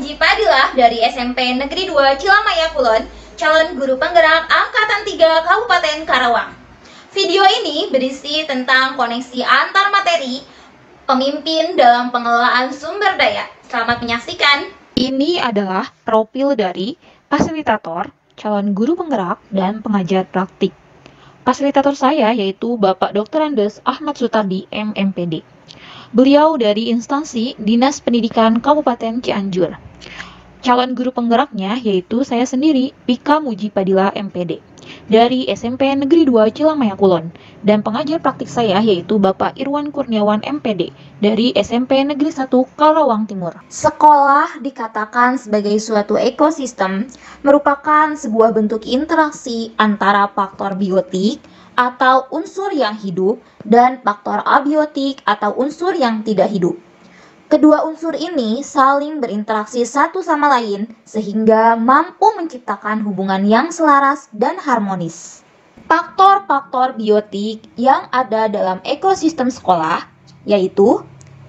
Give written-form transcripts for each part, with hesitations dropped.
Muji Padilah dari SMP Negeri 2 Cilamaya Kulon, calon guru penggerak Angkatan 3 Kabupaten Karawang. Video ini berisi tentang koneksi antar materi pemimpin dalam pengelolaan sumber daya. Selamat menyaksikan. Ini adalah profil dari fasilitator, calon guru penggerak, dan pengajar praktik. Fasilitator saya yaitu Bapak Dr. Andes Ahmad Sutardi, MMPD. Beliau dari instansi Dinas Pendidikan Kabupaten Cianjur. Calon guru penggeraknya yaitu saya sendiri, Pika Muji Padilah, MPD, dari SMP Negeri 2 Cilamaya Kulon. Dan pengajar praktik saya yaitu Bapak Irwan Kurniawan, MPD, dari SMP Negeri 1 Karawang Timur. Sekolah dikatakan sebagai suatu ekosistem, merupakan sebuah bentuk interaksi antara faktor biotik atau unsur yang hidup dan faktor abiotik atau unsur yang tidak hidup. Kedua unsur ini saling berinteraksi satu sama lain sehingga mampu menciptakan hubungan yang selaras dan harmonis. Faktor-faktor biotik yang ada dalam ekosistem sekolah yaitu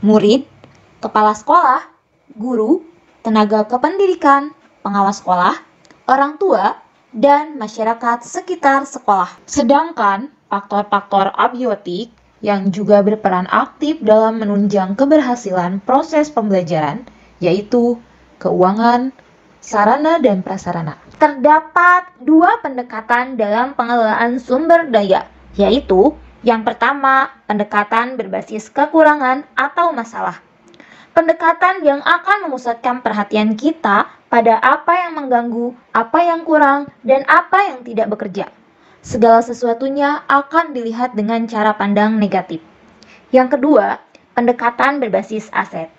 murid, kepala sekolah, guru, tenaga kependidikan, pengawas sekolah, orang tua, dan masyarakat sekitar sekolah. Sedangkan faktor-faktor abiotik yang juga berperan aktif dalam menunjang keberhasilan proses pembelajaran yaitu keuangan, sarana dan prasarana. Terdapat dua pendekatan dalam pengelolaan sumber daya, yaitu yang pertama, pendekatan berbasis kekurangan atau masalah. Pendekatan yang akan memusatkan perhatian kita pada apa yang mengganggu, apa yang kurang, dan apa yang tidak bekerja. Segala sesuatunya akan dilihat dengan cara pandang negatif. Yang kedua, pendekatan berbasis aset.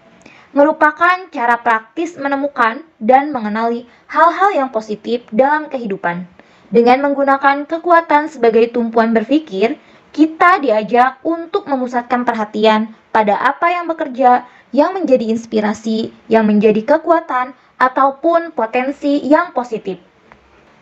Merupakan cara praktis menemukan dan mengenali hal-hal yang positif dalam kehidupan. Dengan menggunakan kekuatan sebagai tumpuan berpikir, kita diajak untuk memusatkan perhatian pada apa yang bekerja, yang menjadi inspirasi, yang menjadi kekuatan, ataupun potensi yang positif.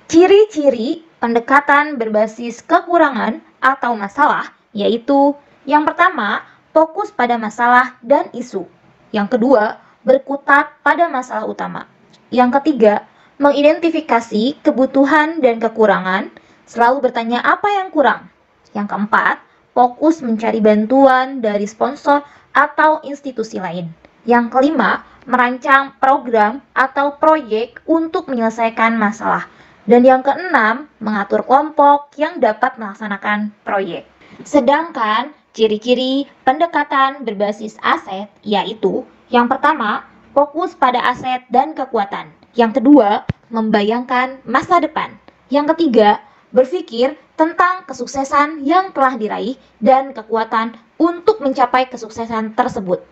Ciri-ciri pendekatan berbasis kekurangan atau masalah yaitu yang pertama, fokus pada masalah dan isu. Yang kedua, berkutat pada masalah utama. Yang ketiga, mengidentifikasi kebutuhan dan kekurangan, selalu bertanya apa yang kurang. Yang keempat, fokus mencari bantuan dari sponsor atau institusi lain. Yang kelima, merancang program atau proyek untuk menyelesaikan masalah. Dan yang keenam, mengatur kelompok yang dapat melaksanakan proyek. Sedangkan ciri-ciri pendekatan berbasis aset yaitu yang pertama, fokus pada aset dan kekuatan. Yang kedua, membayangkan masa depan. Yang ketiga, berpikir tentang kesuksesan yang telah diraih dan kekuatan untuk mencapai kesuksesan tersebut.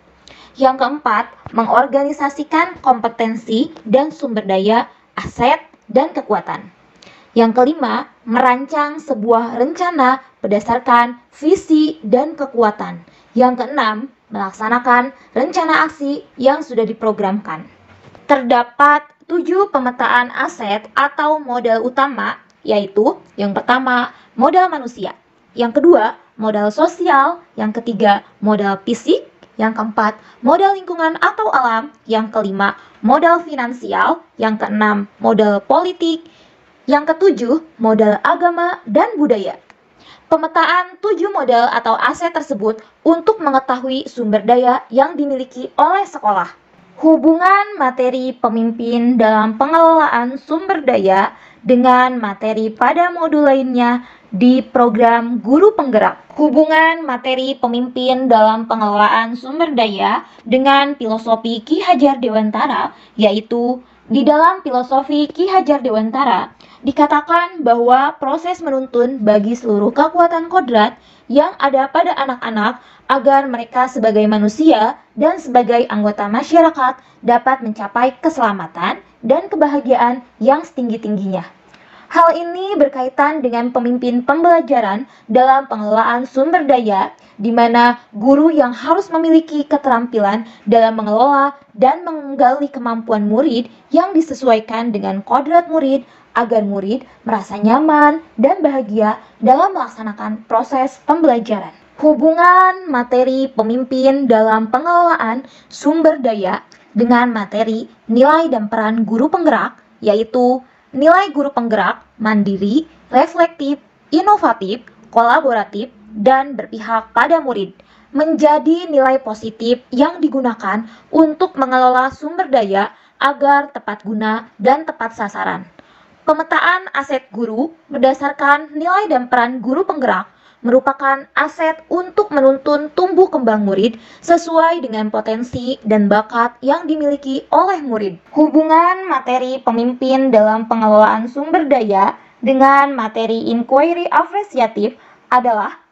Yang keempat, mengorganisasikan kompetensi dan sumber daya, aset, dan kekuatan. Yang kelima, merancang sebuah rencana berdasarkan visi dan kekuatan. Yang keenam, melaksanakan rencana aksi yang sudah diprogramkan. Terdapat 7 pemetaan aset atau modal utama, yaitu yang pertama, modal manusia. Yang kedua, modal sosial. Yang ketiga, modal fisik. Yang keempat, modal lingkungan atau alam. Yang kelima, modal finansial. Yang keenam, modal politik. Yang ketujuh, modal agama dan budaya. Pemetaan 7 modal atau aset tersebut untuk mengetahui sumber daya yang dimiliki oleh sekolah. Hubungan materi pemimpin dalam pengelolaan sumber daya dengan materi pada modul lainnya di program guru penggerak. Hubungan materi pemimpin dalam pengelolaan sumber daya dengan filosofi Ki Hajar Dewantara, yaitu di dalam filosofi Ki Hajar Dewantara dikatakan bahwa proses menuntun bagi seluruh kekuatan kodrat yang ada pada anak-anak agar mereka sebagai manusia dan sebagai anggota masyarakat dapat mencapai keselamatan dan kebahagiaan yang setinggi-tingginya. Hal ini berkaitan dengan pemimpin pembelajaran dalam pengelolaan sumber daya, di mana guru yang harus memiliki keterampilan dalam mengelola dan menggali kemampuan murid yang disesuaikan dengan kodrat murid, agar murid merasa nyaman dan bahagia dalam melaksanakan proses pembelajaran. Hubungan materi pemimpin dalam pengelolaan sumber daya dengan materi nilai dan peran guru penggerak, yaitu nilai guru penggerak mandiri, reflektif, inovatif, kolaboratif, dan berpihak pada murid, menjadi nilai positif yang digunakan untuk mengelola sumber daya agar tepat guna dan tepat sasaran. Pemetaan aset guru berdasarkan nilai dan peran guru penggerak merupakan aset untuk menuntun tumbuh kembang murid sesuai dengan potensi dan bakat yang dimiliki oleh murid. Hubungan materi pemimpin dalam pengelolaan sumber daya dengan materi inquiry apresiatif adalah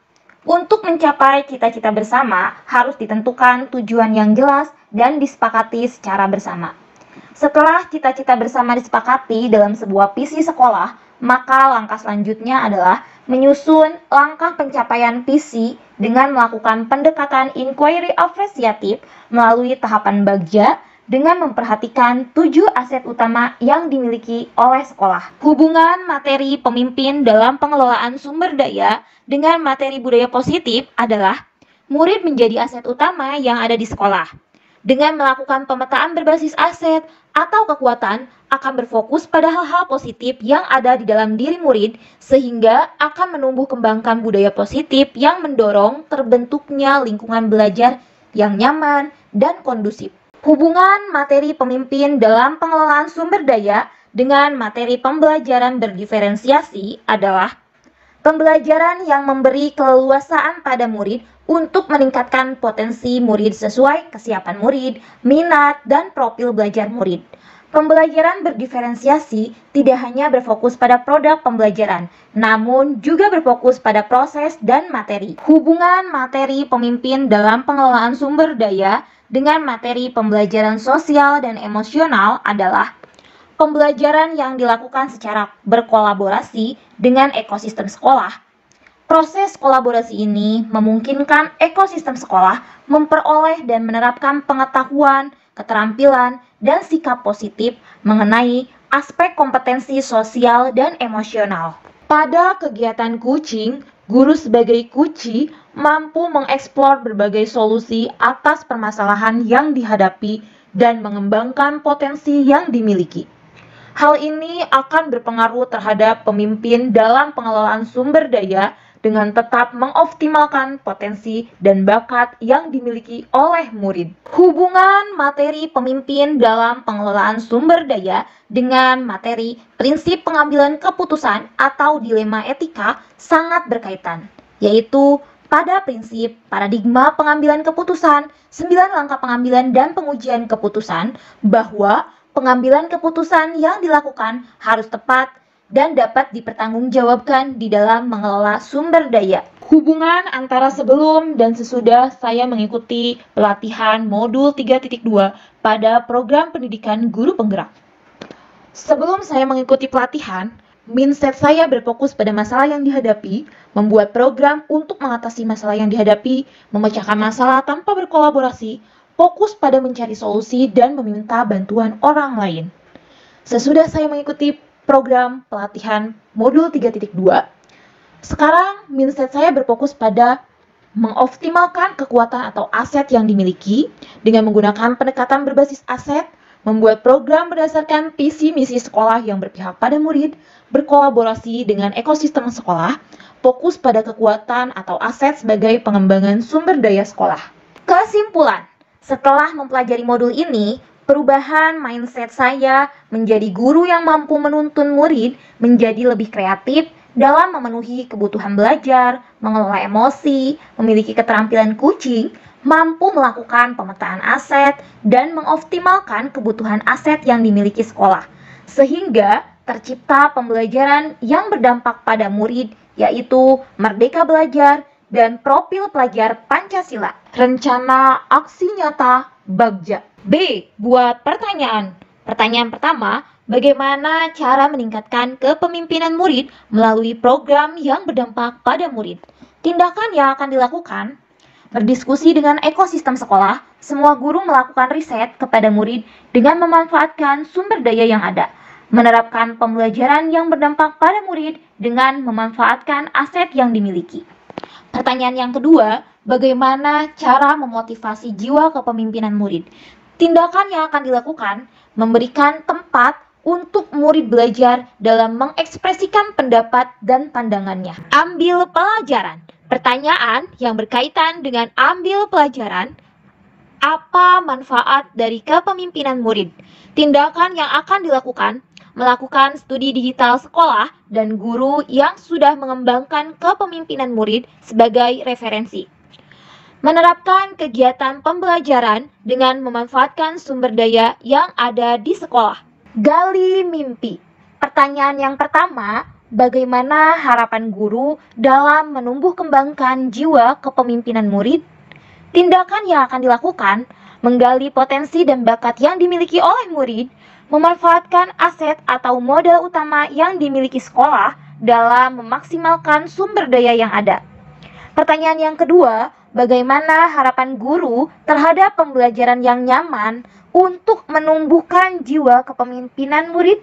untuk mencapai cita-cita bersama harus ditentukan tujuan yang jelas dan disepakati secara bersama. Setelah cita-cita bersama disepakati dalam sebuah visi sekolah, maka langkah selanjutnya adalah menyusun langkah pencapaian visi dengan melakukan pendekatan inquiry apresiatif melalui tahapan bagja dengan memperhatikan 7 aset utama yang dimiliki oleh sekolah. Hubungan materi pemimpin dalam pengelolaan sumber daya dengan materi budaya positif adalah murid menjadi aset utama yang ada di sekolah. Dengan melakukan pemetaan berbasis aset atau kekuatan akan berfokus pada hal-hal positif yang ada di dalam diri murid sehingga akan menumbuh kembangkan budaya positif yang mendorong terbentuknya lingkungan belajar yang nyaman dan kondusif. Hubungan materi pemimpin dalam pengelolaan sumber daya dengan materi pembelajaran berdiferensiasi adalah pembelajaran yang memberi keleluasaan pada murid untuk meningkatkan potensi murid sesuai kesiapan murid, minat, dan profil belajar murid. Pembelajaran berdiferensiasi tidak hanya berfokus pada produk pembelajaran, namun juga berfokus pada proses dan materi. Hubungan materi pemimpin dalam pengelolaan sumber daya dengan materi pembelajaran sosial dan emosional adalah pembelajaran yang dilakukan secara berkolaborasi dengan ekosistem sekolah. Proses kolaborasi ini memungkinkan ekosistem sekolah memperoleh dan menerapkan pengetahuan, keterampilan, dan sikap positif mengenai aspek kompetensi sosial dan emosional. Pada kegiatan coaching, guru sebagai kunci mampu mengeksplor berbagai solusi atas permasalahan yang dihadapi dan mengembangkan potensi yang dimiliki. Hal ini akan berpengaruh terhadap pemimpin dalam pengelolaan sumber daya dengan tetap mengoptimalkan potensi dan bakat yang dimiliki oleh murid. Hubungan materi pemimpin dalam pengelolaan sumber daya dengan materi prinsip pengambilan keputusan atau dilema etika sangat berkaitan, yaitu pada prinsip paradigma pengambilan keputusan, 9 langkah pengambilan dan pengujian keputusan, bahwa pengambilan keputusan yang dilakukan harus tepat dan dapat dipertanggungjawabkan di dalam mengelola sumber daya. Hubungan antara sebelum dan sesudah saya mengikuti pelatihan modul 3.2 pada program pendidikan guru penggerak. Sebelum saya mengikuti pelatihan, mindset saya berfokus pada masalah yang dihadapi, membuat program untuk mengatasi masalah yang dihadapi, memecahkan masalah tanpa berkolaborasi, fokus pada mencari solusi dan meminta bantuan orang lain. Sesudah saya mengikuti program pelatihan modul 3.2, sekarang mindset saya berfokus pada mengoptimalkan kekuatan atau aset yang dimiliki dengan menggunakan pendekatan berbasis aset, membuat program berdasarkan visi misi sekolah yang berpihak pada murid, berkolaborasi dengan ekosistem sekolah, fokus pada kekuatan atau aset sebagai pengembangan sumber daya sekolah. Kesimpulan, setelah mempelajari modul ini, perubahan mindset saya menjadi guru yang mampu menuntun murid menjadi lebih kreatif dalam memenuhi kebutuhan belajar, mengelola emosi, memiliki keterampilan coaching, mampu melakukan pemetaan aset, dan mengoptimalkan kebutuhan aset yang dimiliki sekolah. Sehingga tercipta pembelajaran yang berdampak pada murid, yaitu merdeka belajar dan profil pelajar Pancasila. Rencana aksi nyata Bagja. B. Buat pertanyaan. Pertanyaan pertama, bagaimana cara meningkatkan kepemimpinan murid melalui program yang berdampak pada murid? Tindakan yang akan dilakukan, berdiskusi dengan ekosistem sekolah, semua guru melakukan riset kepada murid dengan memanfaatkan sumber daya yang ada, menerapkan pembelajaran yang berdampak pada murid dengan memanfaatkan aset yang dimiliki. Pertanyaan yang kedua, bagaimana cara memotivasi jiwa kepemimpinan murid? Tindakan yang akan dilakukan memberikan tempat untuk murid belajar dalam mengekspresikan pendapat dan pandangannya. Ambil pelajaran. Pertanyaan yang berkaitan dengan ambil pelajaran. Apa manfaat dari kepemimpinan murid? Tindakan yang akan dilakukan melakukan studi digital sekolah dan guru yang sudah mengembangkan kepemimpinan murid sebagai referensi. Menerapkan kegiatan pembelajaran dengan memanfaatkan sumber daya yang ada di sekolah. Gali mimpi. Pertanyaan yang pertama, bagaimana harapan guru dalam menumbuh kembangkan jiwa kepemimpinan murid? Tindakan yang akan dilakukan menggali potensi dan bakat yang dimiliki oleh murid, memanfaatkan aset atau modal utama yang dimiliki sekolah dalam memaksimalkan sumber daya yang ada. Pertanyaan yang kedua, bagaimana harapan guru terhadap pembelajaran yang nyaman untuk menumbuhkan jiwa kepemimpinan murid?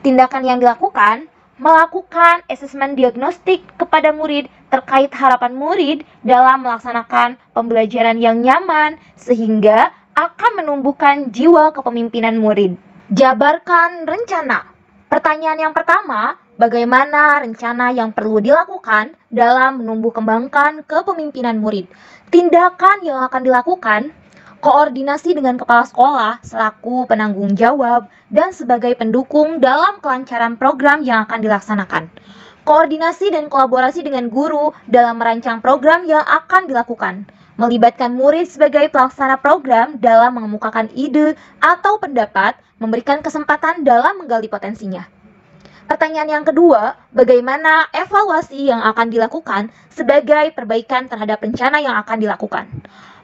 Tindakan yang dilakukan melakukan asesmen diagnostik kepada murid terkait harapan murid dalam melaksanakan pembelajaran yang nyaman sehingga akan menumbuhkan jiwa kepemimpinan murid. Jabarkan rencana. Pertanyaan yang pertama, bagaimana rencana yang perlu dilakukan dalam menumbuh kembangkan kepemimpinan murid? Tindakan yang akan dilakukan koordinasi dengan kepala sekolah selaku penanggung jawab dan sebagai pendukung dalam kelancaran program yang akan dilaksanakan. Koordinasi dan kolaborasi dengan guru dalam merancang program yang akan dilakukan. Melibatkan murid sebagai pelaksana program dalam mengemukakan ide atau pendapat, memberikan kesempatan dalam menggali potensinya. Pertanyaan yang kedua, bagaimana evaluasi yang akan dilakukan sebagai perbaikan terhadap rencana yang akan dilakukan?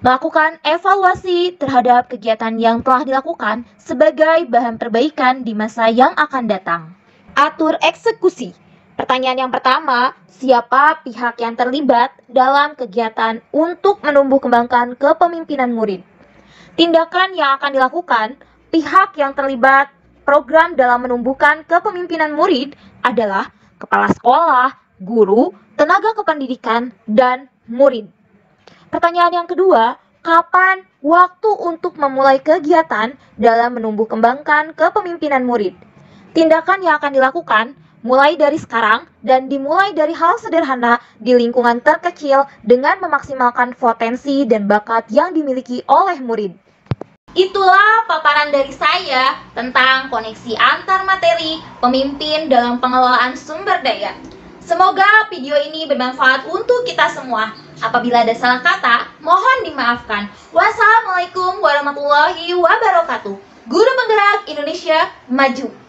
Melakukan evaluasi terhadap kegiatan yang telah dilakukan sebagai bahan perbaikan di masa yang akan datang. Atur eksekusi. Pertanyaan yang pertama, siapa pihak yang terlibat dalam kegiatan untuk menumbuh kembangkan kepemimpinan murid? Tindakan yang akan dilakukan, pihak yang terlibat program dalam menumbuhkan kepemimpinan murid adalah kepala sekolah, guru, tenaga kependidikan, dan murid. Pertanyaan yang kedua, kapan waktu untuk memulai kegiatan dalam menumbuh kembangkan kepemimpinan murid? Tindakan yang akan dilakukan mulai dari sekarang dan dimulai dari hal sederhana di lingkungan terkecil dengan memaksimalkan potensi dan bakat yang dimiliki oleh murid. Itulah paparan dari saya tentang koneksi antar materi pemimpin dalam pengelolaan sumber daya. Semoga video ini bermanfaat untuk kita semua. Apabila ada salah kata, mohon dimaafkan. Wassalamualaikum warahmatullahi wabarakatuh. Guru Penggerak Indonesia Maju.